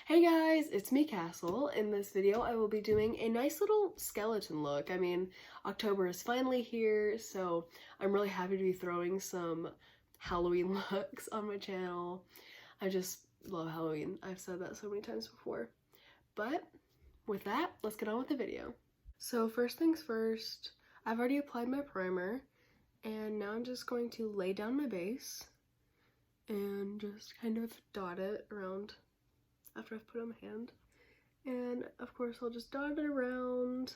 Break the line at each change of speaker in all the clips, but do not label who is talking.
Hey guys, it's me, Castle. In this video, I will be doing a nice little skeleton look. I mean, October is finally here, so I'm really happy to be throwing some Halloween looks on my channel. I just love Halloween. I've said that so many times before. But with that, let's get on with the video. So first things first, I've already applied my primer, and now I'm just going to lay down my base and just kind of dot it around after I've put it on my hand. And of course I'll just dot it around,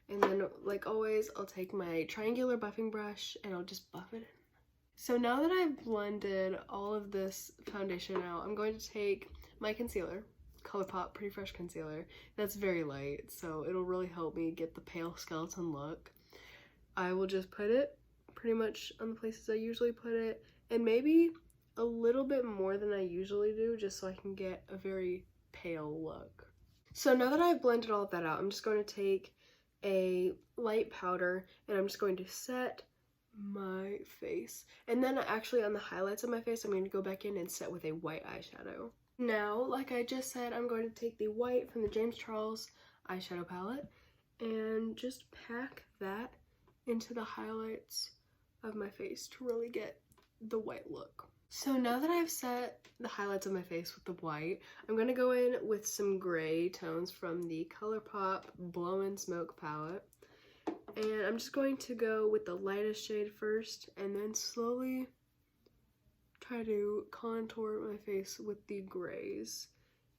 and then like always I'll take my triangular buffing brush and I'll just buff it in. So now that I've blended all of this foundation out, I'm going to take my concealer, ColourPop Pretty Fresh Concealer. That's very light, so it'll really help me get the pale skeleton look. I will just put it pretty much on the places I usually put it, and maybe a little bit more than I usually do, just so I can get a very pale look. So now that I've blended all of that out, I'm just going to take a light powder and I'm just going to set my face. And then actually on the highlights of my face, I'm going to go back in and set with a white eyeshadow. Now, like I just said, I'm going to take the white from the James Charles eyeshadow palette and just pack that into the highlights of my face to really get the white look. So now that I've set the highlights of my face with the white, I'm going to go in with some gray tones from the ColourPop Blow and Smoke palette. And I'm just going to go with the lightest shade first and then slowly try to contour my face with the grays.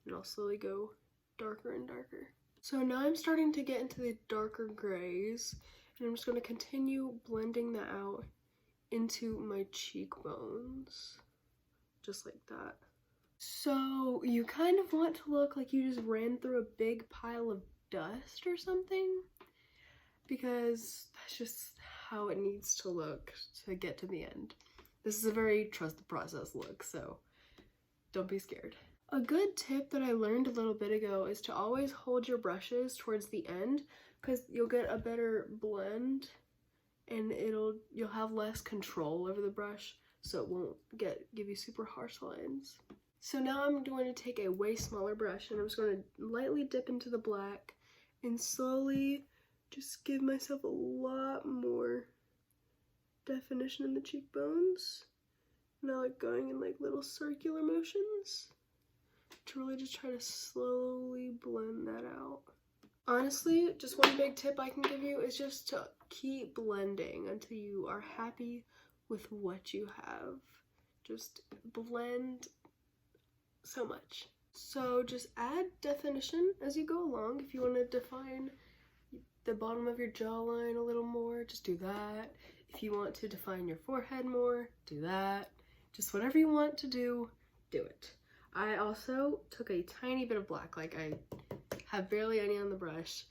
And I'll slowly go darker and darker. So now I'm starting to get into the darker grays, and I'm just going to continue blending that out into my cheekbones, just like that. So you kind of want to look like you just ran through a big pile of dust or something, because that's just how it needs to look to get to the end. This is a very trust the process look, so don't be scared. A good tip that I learned a little bit ago is to always hold your brushes towards the end, because you'll get a better blend and you'll have less control over the brush, so it won't give you super harsh lines. So now I'm going to take a way smaller brush and I'm just going to lightly dip into the black and slowly just give myself a lot more definition in the cheekbones. Now like going in like little circular motions to really just try to slowly blend that out. Honestly, just one big tip I can give you is just to keep blending until you are happy with what you have. Just blend so much. So just add definition as you go along. If you want to define the bottom of your jawline a little more, just do that. If you want to define your forehead more, do that. Just whatever you want to do it. I also took a tiny bit of black, like I have barely any on the brush,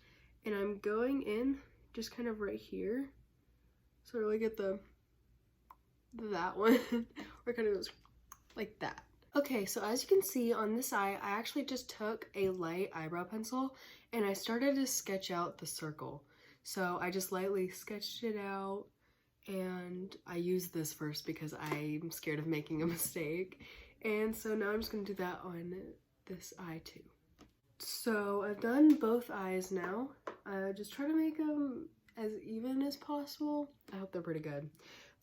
and I'm going in just kind of right here, so I really get that one where it kind of goes like that. Okay, so as you can see on this eye, I actually just took a light eyebrow pencil and I started to sketch out the circle. So I just lightly sketched it out, and I used this first because I'm scared of making a mistake. And so now I'm just going to do that on this eye too. So I've done both eyes now. Just try to make them as even as possible. I hope they're pretty good.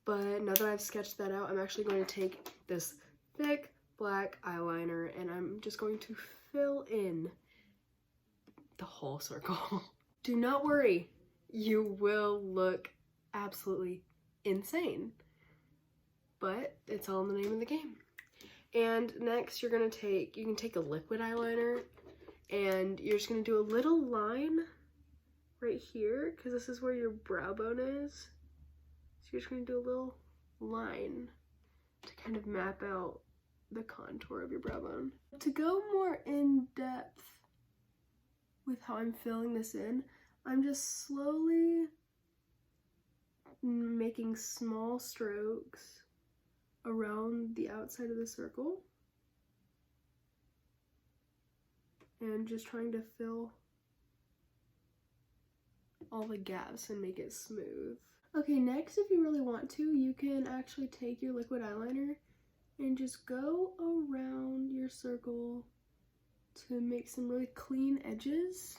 But now that I've sketched that out, I'm actually going to take this thick black eyeliner and I'm just going to fill in the whole circle. Do not worry, you will look absolutely insane, but it's all in the name of the game. And next you can take a liquid eyeliner and you're just going to do a little line right here, because this is where your brow bone is. So you're just going to do a little line to kind of map out the contour of your brow bone. To go more in depth with how I'm filling this in, I'm just slowly making small strokes around the outside of the circle and just trying to fill all the gaps and make it smooth. Okay, next, if you really want to, you can actually take your liquid eyeliner and just go around your circle to make some really clean edges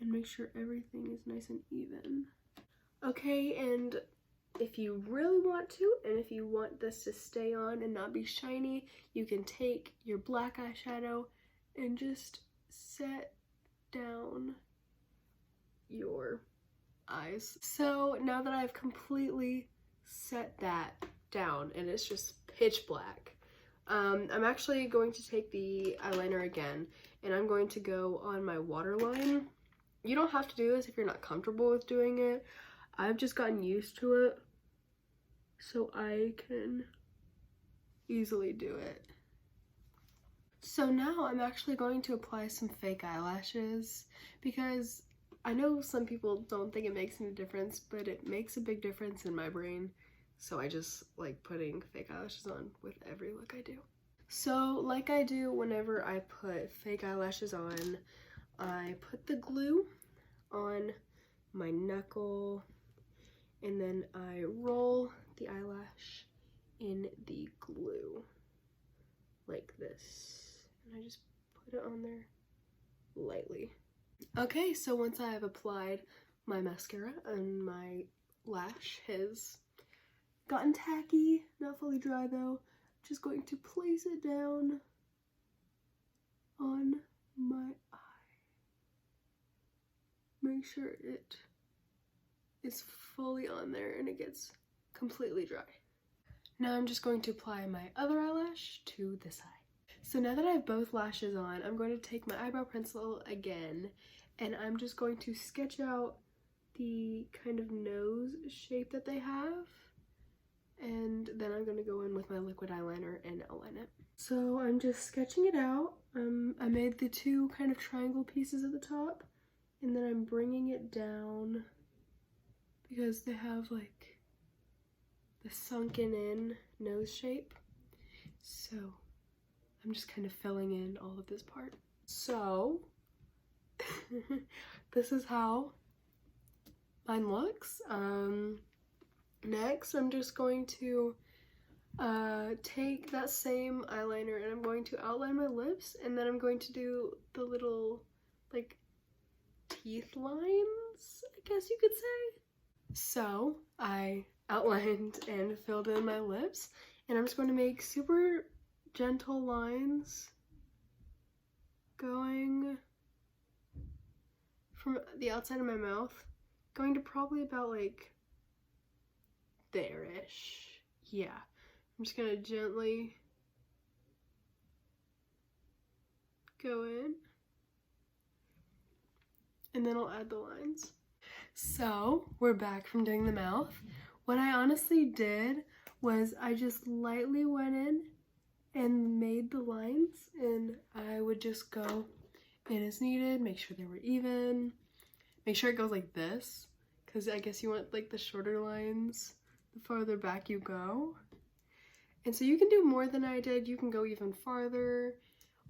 and make sure everything is nice and even. Okay, and if you really want to, and if you want this to stay on and not be shiny, you can take your black eyeshadow and just set down your eyes. So now that I've completely set that down and it's just pitch black, I'm actually going to take the eyeliner again and I'm going to go on my waterline. You don't have to do this if you're not comfortable with doing it. I've just gotten used to it, so I can easily do it. So now I'm actually going to apply some fake eyelashes because I know some people don't think it makes any difference, but it makes a big difference in my brain. So I just like putting fake eyelashes on with every look I do. So like I do whenever I put fake eyelashes on, I put the glue on my knuckle and then I roll the eyelash in the glue like this, and I just put it on there lightly. Okay, so once I have applied my mascara and my lash has gotten tacky, not fully dry though, I'm just going to place it down on my eye. Make sure it is fully on there and it gets completely dry. Now I'm just going to apply my other eyelash to this eye. So now that I have both lashes on, I'm going to take my eyebrow pencil again and I'm just going to sketch out the kind of nose shape that they have, and then I'm going to go in with my liquid eyeliner and outline it. So I'm just sketching it out. I made the two kind of triangle pieces at the top and then I'm bringing it down because they have like the sunken in nose shape. So I'm just kind of filling in all of this part. So this is how mine looks. Next I'm just going to take that same eyeliner and I'm going to outline my lips, and then I'm going to do the little like teeth lines, I guess you could say. So I outlined and filled in my lips, and I'm just going to make super gentle lines going from the outside of my mouth, going to probably about like there-ish. Yeah, I'm just gonna gently go in, and then I'll add the lines. So we're back from doing the mouth. What I honestly did was I just lightly went in and made the lines, and I would just go in as needed, make sure they were even, make sure it goes like this, because I guess you want like the shorter lines the farther back you go. And so you can do more than I did. You can go even farther,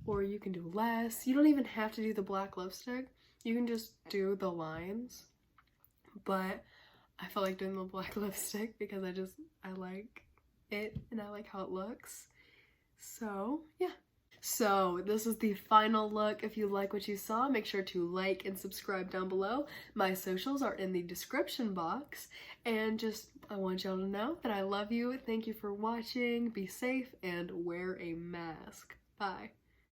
or you can do less. You don't even have to do the black lipstick. You can just do the lines. But I felt like doing the black lipstick because I like it and I like how it looks. So yeah. So this is the final look. If you like what you saw, make sure to like and subscribe down below. My socials are in the description box. And just, I want y'all to know that I love you. Thank you for watching. Be safe and wear a mask. Bye.